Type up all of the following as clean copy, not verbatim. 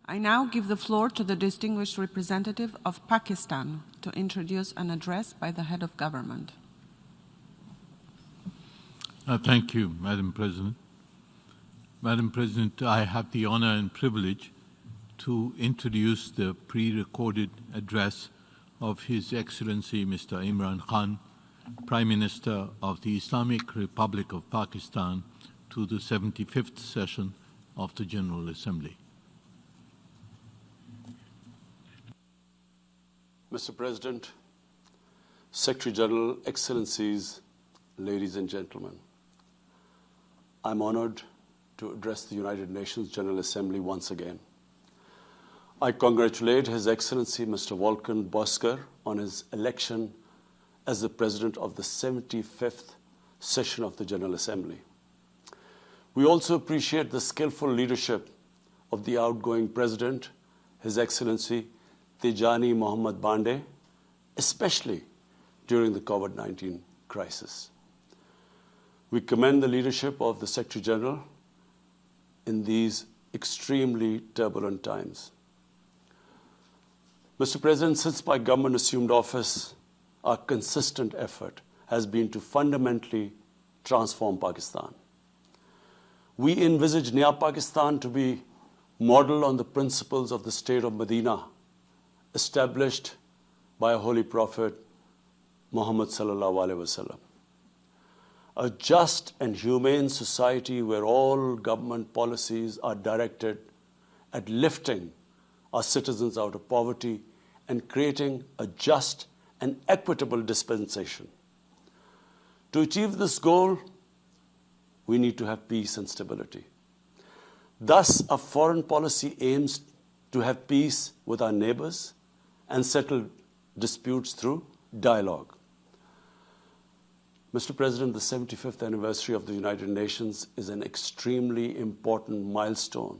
I now give the floor to the distinguished representative of Pakistan to introduce an address by the head of government. Thank you, Madam President. Madam President, I have the honor and privilege to introduce the pre-recorded address of His Excellency Mr. Imran Khan, Prime Minister of the Islamic Republic of Pakistan, to the 75th session of the General Assembly. Mr. President, Secretary General, Excellencies, ladies and gentlemen, I'm honored to address the United Nations General Assembly once again. I congratulate His Excellency Mr. Volkan Bozkır on his election as the President of the 75th session of the General Assembly. We also appreciate the skillful leadership of the outgoing President, His Excellency Tijani Mohammad Bande, especially during the COVID-19 crisis. We commend the leadership of the Secretary General in these extremely turbulent times. Mr. President, since my government assumed office, our consistent effort has been to fundamentally transform Pakistan. We envisage Naya Pakistan to be modeled on the principles of the state of Medina, established by a holy prophet, Muhammad sallallahu alaihi wasallam. A just and humane society where all government policies are directed at lifting our citizens out of poverty and creating a just and equitable dispensation. To achieve this goal, we need to have peace and stability. Thus, our foreign policy aims to have peace with our neighbors and settle disputes through dialogue. Mr. President, the 75th anniversary of the United Nations is an extremely important milestone,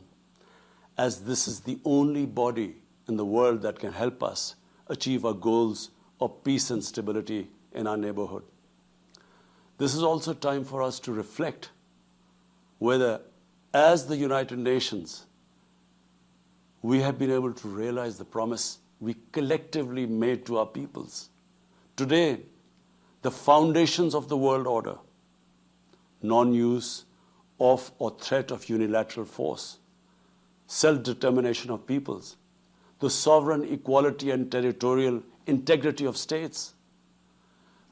as this is the only body in the world that can help us achieve our goals of peace and stability in our neighborhood. This is also time for us to reflect whether, as the United Nations, we have been able to realize the promise we collectively made to our peoples. Today, the foundations of the world order, non-use of or threat of unilateral force, self-determination of peoples, the sovereign equality and territorial integrity of states,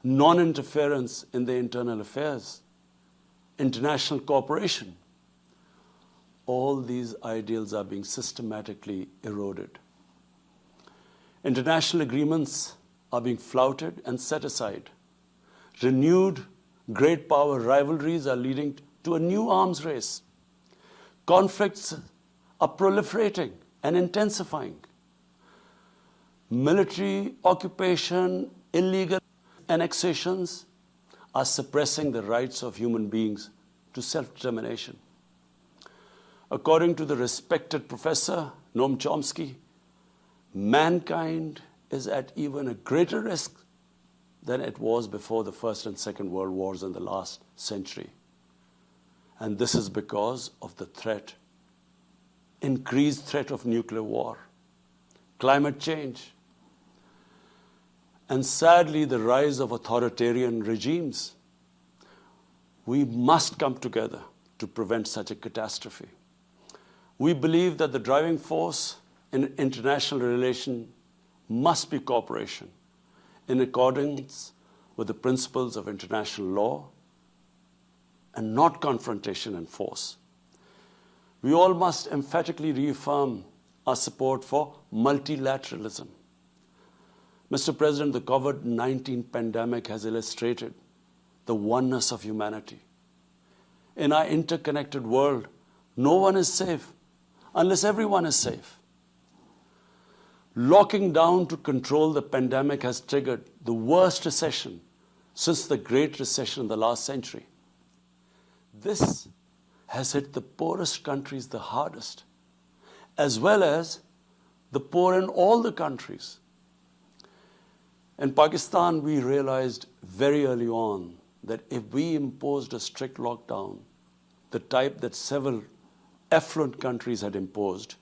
non-interference in their internal affairs, international cooperation. All these ideals are being systematically eroded. International agreements are being flouted and set aside. Renewed great power rivalries are leading to a new arms race. Conflicts are proliferating and intensifying. Military occupation, illegal annexations are suppressing the rights of human beings to self-determination. According to the respected professor Noam Chomsky, mankind is at even a greater risk than it was before the First and Second World Wars in the last century. And this is because of the threat, increased threat of nuclear war, climate change, and sadly the rise of authoritarian regimes. We must come together to prevent such a catastrophe. We believe that the driving force in international relations must be cooperation in accordance with the principles of international law and not confrontation and force. We all must emphatically reaffirm our support for multilateralism. Mr. President, the COVID-19 pandemic has illustrated the oneness of humanity. In our interconnected world, no one is safe unless everyone is safe. Locking down to control the pandemic has triggered the worst recession since the Great Recession in the last century. This has hit the poorest countries the hardest, as well as the poor in all the countries. In Pakistan, we realized very early on that if we imposed a strict lockdown, the type that several affluent countries had imposed,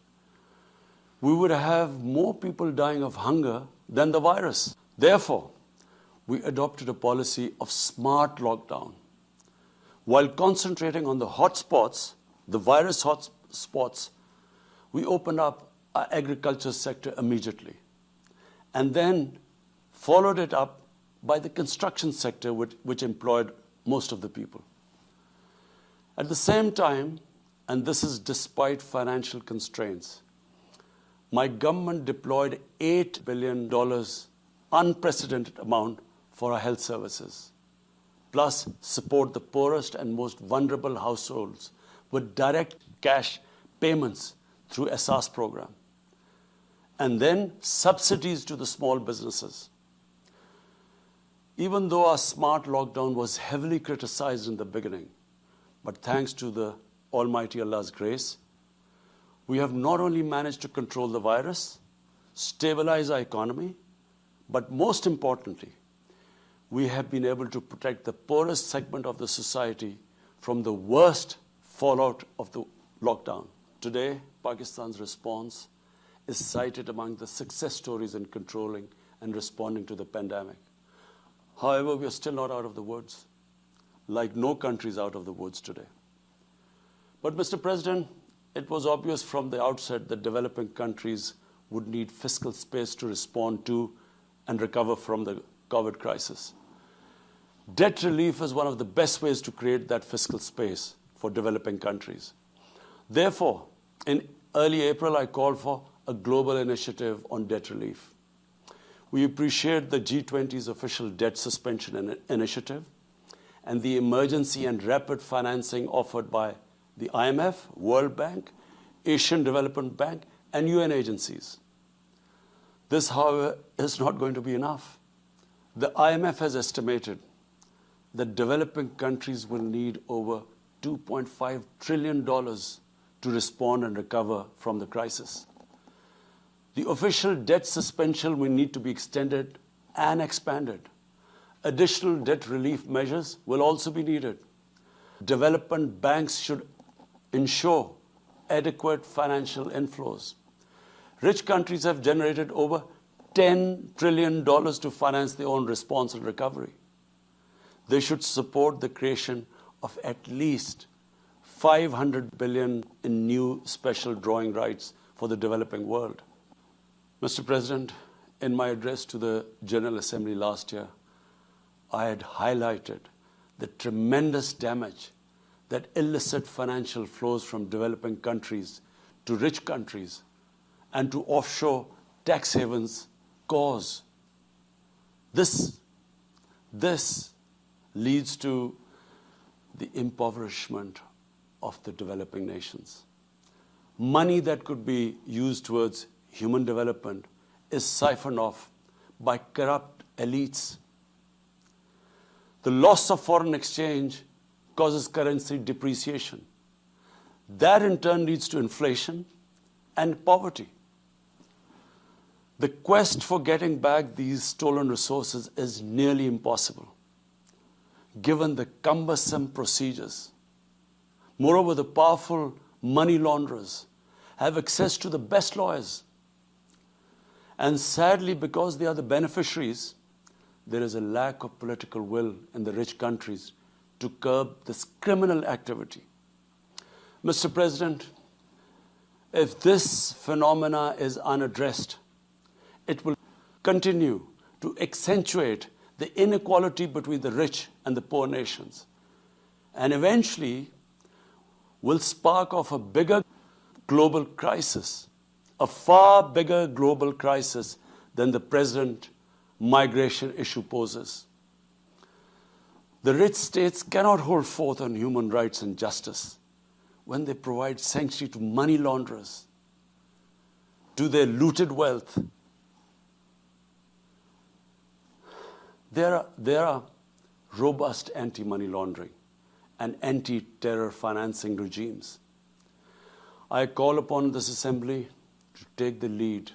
we would have more people dying of hunger than the virus. Therefore, we adopted a policy of smart lockdown. While concentrating on the hotspots, the virus hotspots, we opened up our agriculture sector immediately and then followed it up by the construction sector, which employed most of the people. At the same time, and this is despite financial constraints, my government deployed $8 billion, unprecedented amount, for our health services, plus support the poorest and most vulnerable households with direct cash payments through SARS program, and then subsidies to the small businesses. Even though our smart lockdown was heavily criticized in the beginning, but thanks to the Almighty Allah's grace, we have not only managed to control the virus, stabilize our economy, but most importantly, we have been able to protect the poorest segment of the society from the worst fallout of the lockdown. Today, Pakistan's response is cited among the success stories in controlling and responding to the pandemic. However, we are still not out of the woods, like no country is out of the woods today. But, Mr. President, it was obvious from the outset that developing countries would need fiscal space to respond to and recover from the COVID crisis. Debt relief is one of the best ways to create that fiscal space for developing countries. Therefore, in early April, I called for a global initiative on debt relief. We appreciate the G20's official debt suspension initiative and the emergency and rapid financing offered by the IMF, World Bank, Asian Development Bank, and UN agencies. This, however, is not going to be enough. The IMF has estimated that developing countries will need over $2.5 trillion to respond and recover from the crisis. The official debt suspension will need to be extended and expanded. Additional debt relief measures will also be needed. Development banks should ensure adequate financial inflows. Rich countries have generated over $10 trillion to finance their own response and recovery. They should support the creation of at least $500 billion in new special drawing rights for the developing world. Mr. President, in my address to the General Assembly last year, I had highlighted the tremendous damage that illicit financial flows from developing countries to rich countries and to offshore tax havens cause. This leads to the impoverishment of the developing nations. Money that could be used towards human development is siphoned off by corrupt elites. The loss of foreign exchange causes currency depreciation. That in turn leads to inflation and poverty. The quest for getting back these stolen resources is nearly impossible, given the cumbersome procedures. Moreover, the powerful money launderers have access to the best lawyers. And sadly, because they are the beneficiaries, there is a lack of political will in the rich countries to curb this criminal activity. Mr. President, if this phenomena is unaddressed, it will continue to accentuate the inequality between the rich and the poor nations, and eventually will spark off a bigger global crisis, a far bigger global crisis than the present migration issue poses. The rich states cannot hold forth on human rights and justice when they provide sanctuary to money launderers, to their looted wealth. There are robust anti-money laundering and anti-terror financing regimes. I call upon this Assembly to take the lead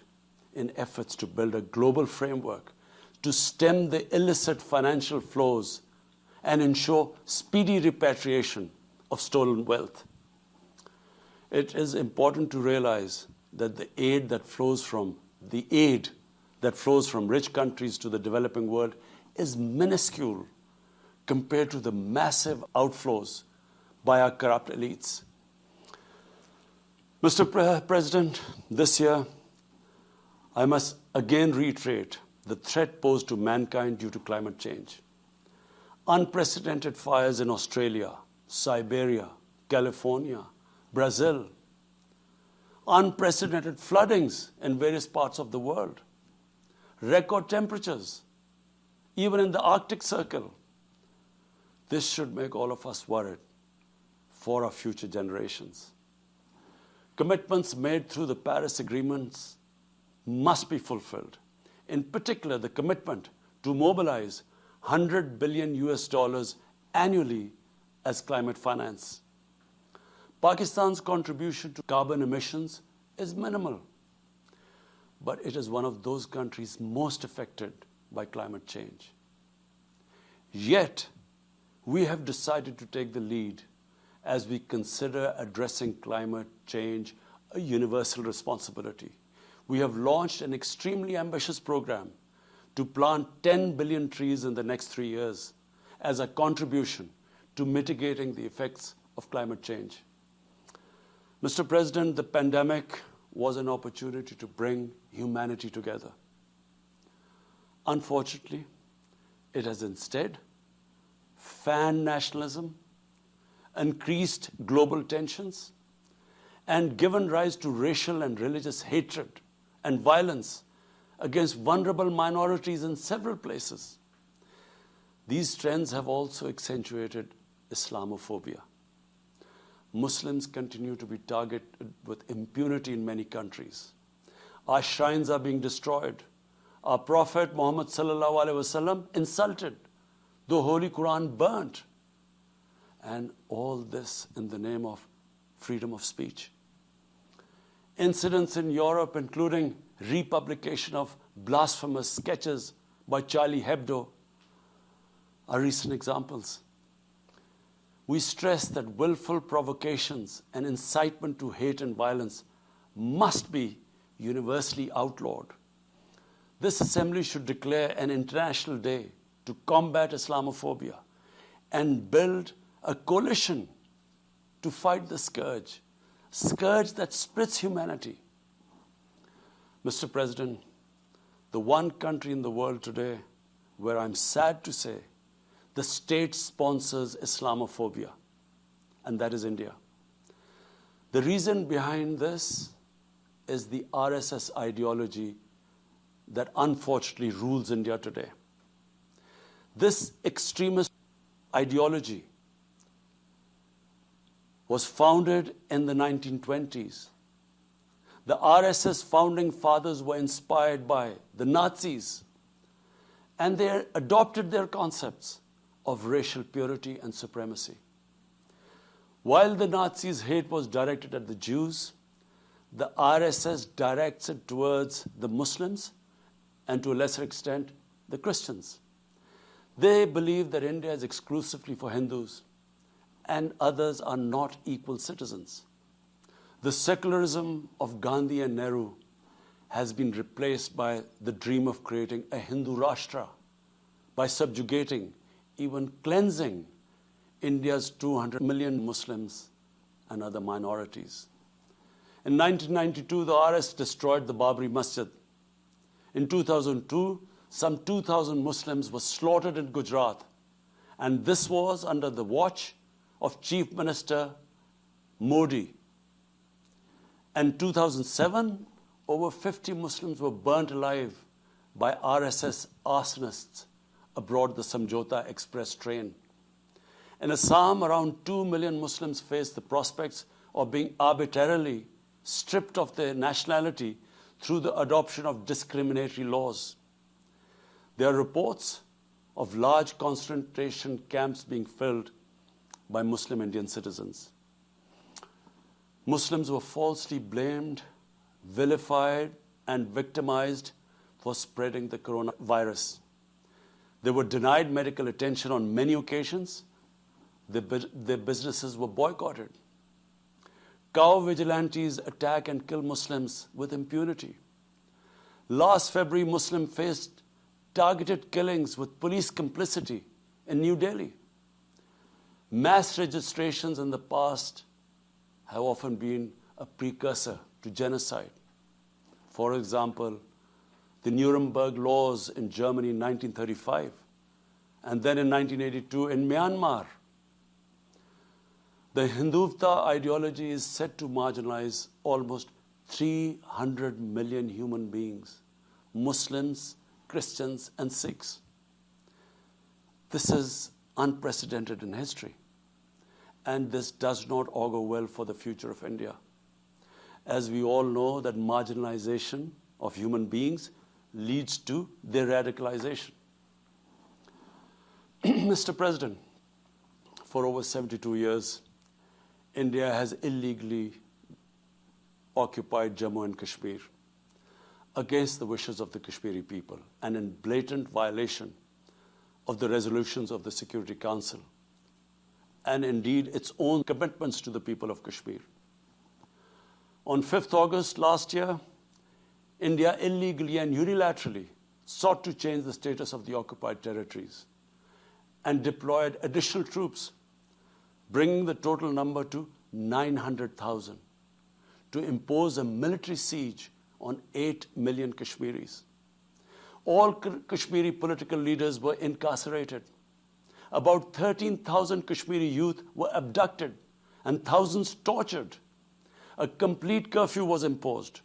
in efforts to build a global framework to stem the illicit financial flows and ensure speedy repatriation of stolen wealth. It is important to realize that the aid that flows from rich countries to the developing world is minuscule compared to the massive outflows by our corrupt elites. Mr. President, this year, I must again reiterate the threat posed to mankind due to climate change. Unprecedented fires in Australia, Siberia, California, Brazil, unprecedented floodings in various parts of the world, record temperatures, even in the Arctic Circle. This should make all of us worried for our future generations. Commitments made through the Paris agreements must be fulfilled. In particular, the commitment to mobilize $100 billion annually as climate finance. Pakistan's contribution to carbon emissions is minimal, but it is one of those countries most affected by climate change. Yet, we have decided to take the lead as we consider addressing climate change a universal responsibility. We have launched an extremely ambitious program to plant 10 billion trees in the next 3 years as a contribution to mitigating the effects of climate change. Mr. President, the pandemic was an opportunity to bring humanity together. Unfortunately, it has instead fanned nationalism, increased global tensions, and given rise to racial and religious hatred and violence against vulnerable minorities in several places. These trends have also accentuated Islamophobia. Muslims continue to be targeted with impunity in many countries. Our shrines are being destroyed. Our Prophet Muhammad ﷺ insulted, the Holy Quran burnt. And all this in the name of freedom of speech. Incidents in Europe, including republication of blasphemous sketches by Charlie Hebdo, are recent examples. We stress that willful provocations and incitement to hate and violence must be universally outlawed. This assembly should declare an international day to combat Islamophobia and build a coalition to fight the scourge that splits humanity. Mr. President, the one country in the world today where I'm sad to say the state sponsors Islamophobia, and that is India. The reason behind this is the RSS ideology that unfortunately rules India today. This extremist ideology was founded in the 1920s. The RSS founding fathers were inspired by the Nazis, and they adopted their concepts of racial purity and supremacy. While the Nazis' hate was directed at the Jews, the RSS directs it towards the Muslims and to a lesser extent, the Christians. They believe that India is exclusively for Hindus and others are not equal citizens. The secularism of Gandhi and Nehru has been replaced by the dream of creating a Hindu Rashtra by subjugating, even cleansing, India's 200 million Muslims and other minorities. In 1992, the RSS destroyed the Babri Masjid. In 2002, some 2,000 Muslims were slaughtered in Gujarat, and this was under the watch of Chief Minister Modi. In 2007, over 50 Muslims were burnt alive by RSS arsonists aboard the Samjhauta Express train. In Assam, around 2 million Muslims face the prospects of being arbitrarily stripped of their nationality through the adoption of discriminatory laws. There are reports of large concentration camps being filled by Muslim Indian citizens. Muslims were falsely blamed, vilified, and victimized for spreading the coronavirus. They were denied medical attention on many occasions. Their businesses were boycotted. Cow vigilantes attack and kill Muslims with impunity. Last February, Muslims faced targeted killings with police complicity in New Delhi. Mass registrations in the past have often been a precursor to genocide. For example, the Nuremberg laws in Germany in 1935, and then in 1982 in Myanmar. The Hindutva ideology is set to marginalize almost 300 million human beings, Muslims, Christians, and Sikhs. This is unprecedented in history, and this does not augur well for the future of India. As we all know, that marginalization of human beings leads to their radicalization. Mr. President, for over 72 years, India has illegally occupied Jammu and Kashmir against the wishes of the Kashmiri people and in blatant violation of the resolutions of the Security Council and indeed its own commitments to the people of Kashmir. On 5th August last year, India illegally and unilaterally sought to change the status of the occupied territories and deployed additional troops, bringing the total number to 900,000, to impose a military siege on 8 million Kashmiris. All Kashmiri political leaders were incarcerated. About 13,000 Kashmiri youth were abducted and thousands tortured. A complete curfew was imposed,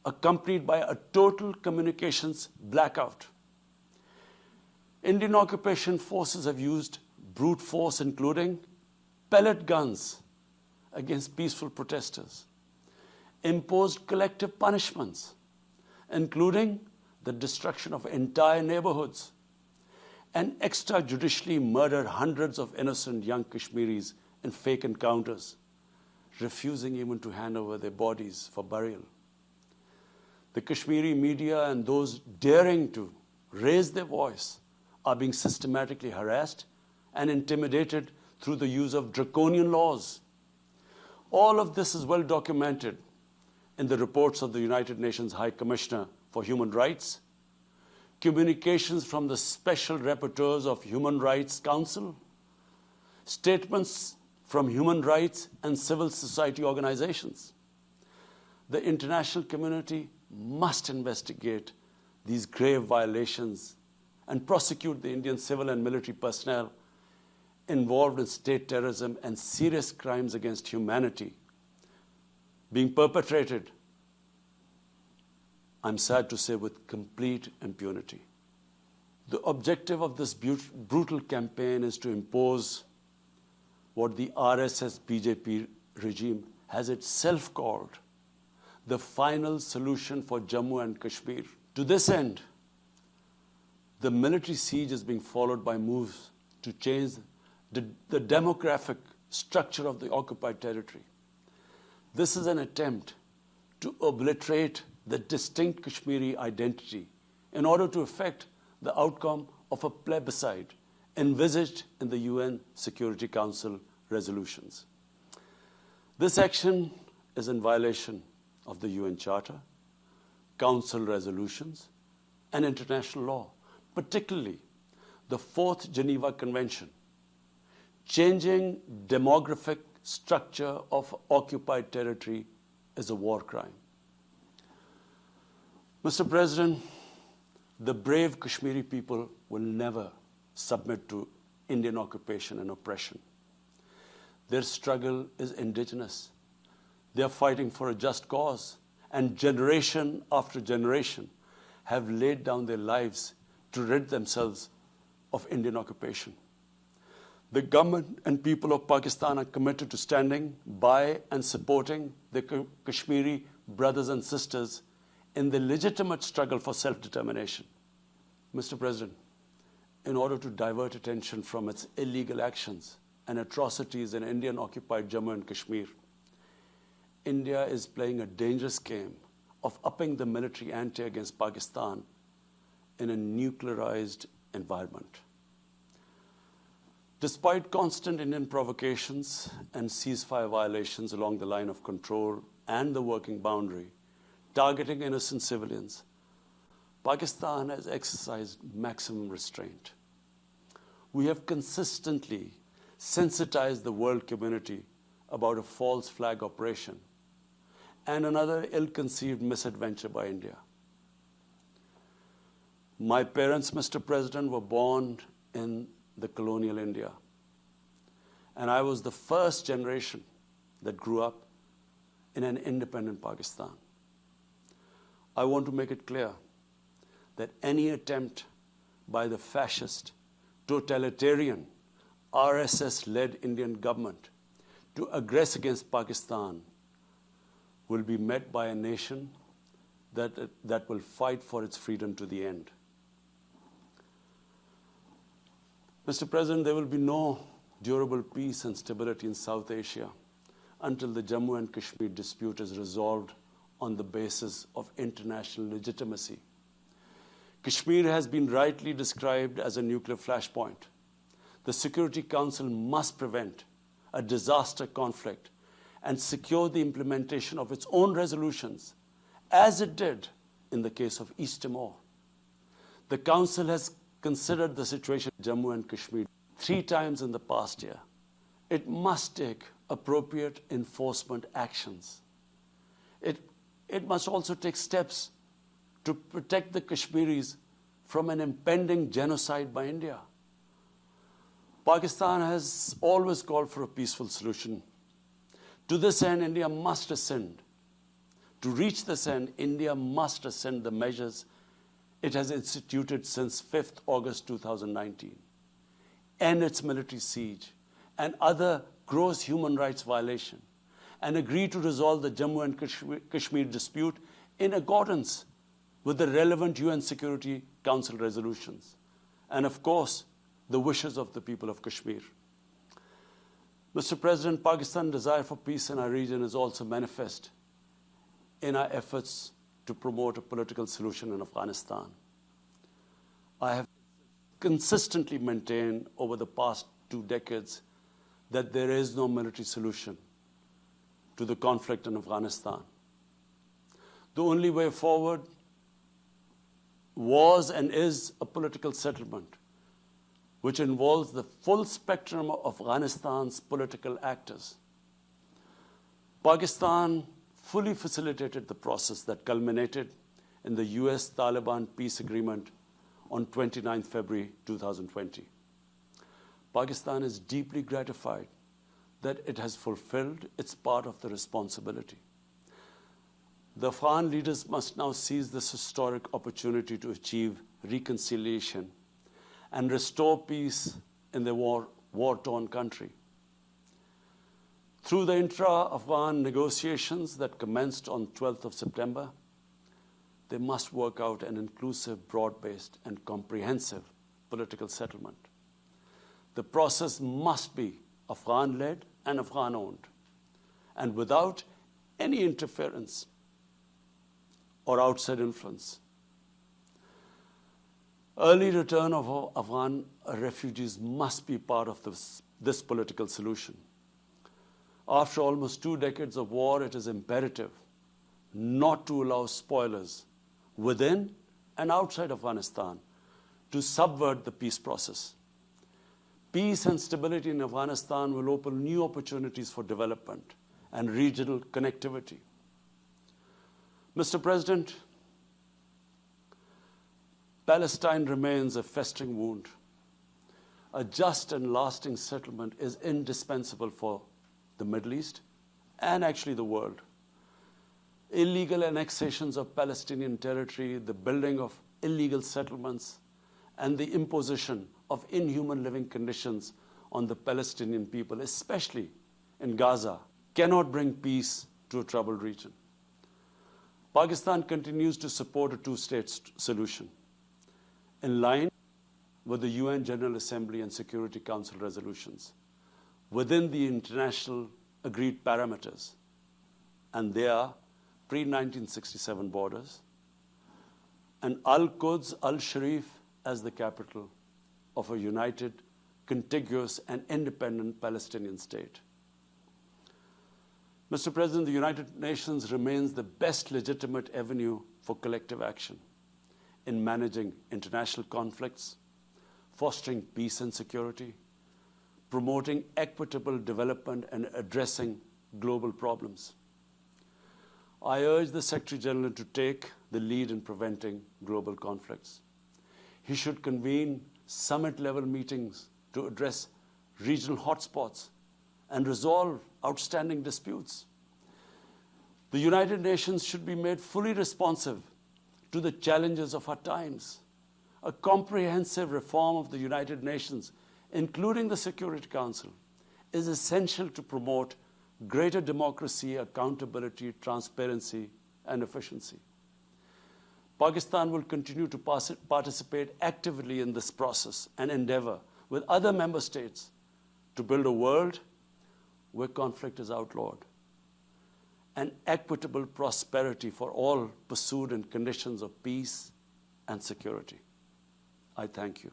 accompanied by a total communications blackout. Indian occupation forces have used brute force, including pellet guns against peaceful protesters, imposed collective punishments, including the destruction of entire neighborhoods, and extrajudicially murdered hundreds of innocent young Kashmiris in fake encounters, refusing even to hand over their bodies for burial. The Kashmiri media and those daring to raise their voice are being systematically harassed and intimidated through the use of draconian laws. All of this is well documented in the reports of the United Nations High Commissioner for Human Rights, communications from the Special Rapporteurs of Human Rights Council, statements from human rights and civil society organizations. The international community must investigate these grave violations and prosecute the Indian civil and military personnel involved in state terrorism and serious crimes against humanity being perpetrated, I'm sad to say, with complete impunity. The objective of this brutal campaign is to impose what the RSS-BJP regime has itself called the final solution for Jammu and Kashmir. To this end, the military siege is being followed by moves to change the demographic structure of the occupied territory. This is an attempt to obliterate the distinct Kashmiri identity in order to effect the outcome of a plebiscite envisaged in the UN Security Council resolutions. This action is in violation of the UN Charter, Council resolutions, and international law, particularly the 4th Geneva Convention. Changing demographic structure of occupied territory is a war crime. Mr. President, the brave Kashmiri people will never submit to Indian occupation and oppression. Their struggle is indigenous. They are fighting for a just cause, and generation after generation have laid down their lives to rid themselves of Indian occupation. The government and people of Pakistan are committed to standing by and supporting the Kashmiri brothers and sisters in the legitimate struggle for self-determination. Mr. President, in order to divert attention from its illegal actions and atrocities in Indian-occupied Jammu and Kashmir, India is playing a dangerous game of upping the military ante against Pakistan in a nuclearized environment. Despite constant Indian provocations and ceasefire violations along the line of control and the working boundary, targeting innocent civilians, Pakistan has exercised maximum restraint. We have consistently sensitized the world community about a false flag operation and another ill-conceived misadventure by India. My parents, Mr. President, were born in the colonial India, and I was the first generation that grew up in an independent Pakistan. I want to make it clear that any attempt by the fascist, totalitarian, RSS-led Indian government to aggress against Pakistan will be met by a nation that will fight for its freedom to the end. Mr. President, there will be no durable peace and stability in South Asia until the Jammu and Kashmir dispute is resolved on the basis of international legitimacy. Kashmir has been rightly described as a nuclear flashpoint. The Security Council must prevent a disaster conflict and secure the implementation of its own resolutions, as it did in the case of East Timor. The Council has considered the situation in Jammu and Kashmir 3 times in the past year. It must take appropriate enforcement actions. It must also take steps to protect the Kashmiris from an impending genocide by India. Pakistan has always called for a peaceful solution. To this end, India must ascend. To reach this end, India must ascend the measures it has instituted since 5th August 2019, end its military siege and other gross human rights violations, and agree to resolve the Jammu and Kashmir dispute in accordance with the relevant UN Security Council resolutions, and of course, the wishes of the people of Kashmir. Mr. President, Pakistan's desire for peace in our region is also manifest in our efforts to promote a political solution in Afghanistan. I have consistently maintained over the past 2 decades that there is no military solution to the conflict in Afghanistan. The only way forward was and is a political settlement, which involves the full spectrum of Afghanistan's political actors. Pakistan fully facilitated the process that culminated in the US-Taliban peace agreement on 29 February 2020. Pakistan is deeply gratified that it has fulfilled its part of the responsibility. The Afghan leaders must now seize this historic opportunity to achieve reconciliation and restore peace in the war-torn country. Through the intra-Afghan negotiations that commenced on 12th of September, they must work out an inclusive, broad-based, and comprehensive political settlement. The process must be Afghan-led and Afghan-owned, and without any interference or outside influence. Early return of Afghan refugees must be part of this political solution. After almost 2 decades of war, it is imperative not to allow spoilers within and outside Afghanistan to subvert the peace process. Peace and stability in Afghanistan will open new opportunities for development and regional connectivity. Mr. President, Palestine remains a festering wound. A just and lasting settlement is indispensable for the Middle East and actually the world. Illegal annexations of Palestinian territory, the building of illegal settlements, and the imposition of inhuman living conditions on the Palestinian people, especially in Gaza, cannot bring peace to a troubled region. Pakistan continues to support a 2-state solution in line with the UN General Assembly and Security Council resolutions within the international agreed parameters, and they are pre-1967 borders, and Al-Quds, Al-Sharif as the capital of a united contiguous and independent Palestinian state. Mr. President, the United Nations remains the best legitimate avenue for collective action in managing international conflicts, fostering peace and security, promoting equitable development, and addressing global problems. I urge the Secretary General to take the lead in preventing global conflicts. He should convene summit-level meetings to address regional hotspots and resolve outstanding disputes. The United Nations should be made fully responsive to the challenges of our times. A comprehensive reform of the United Nations, including the Security Council, is essential to promote greater democracy, accountability, transparency, and efficiency. Pakistan will continue to participate actively in this process and endeavor with other member states to build a world where conflict is outlawed and equitable prosperity for all pursued in conditions of peace and security. I thank you.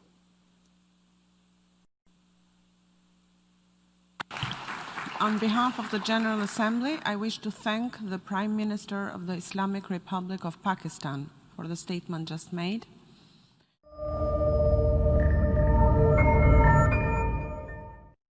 On behalf of the General Assembly, I wish to thank the Prime Minister of the Islamic Republic of Pakistan for the statement just made.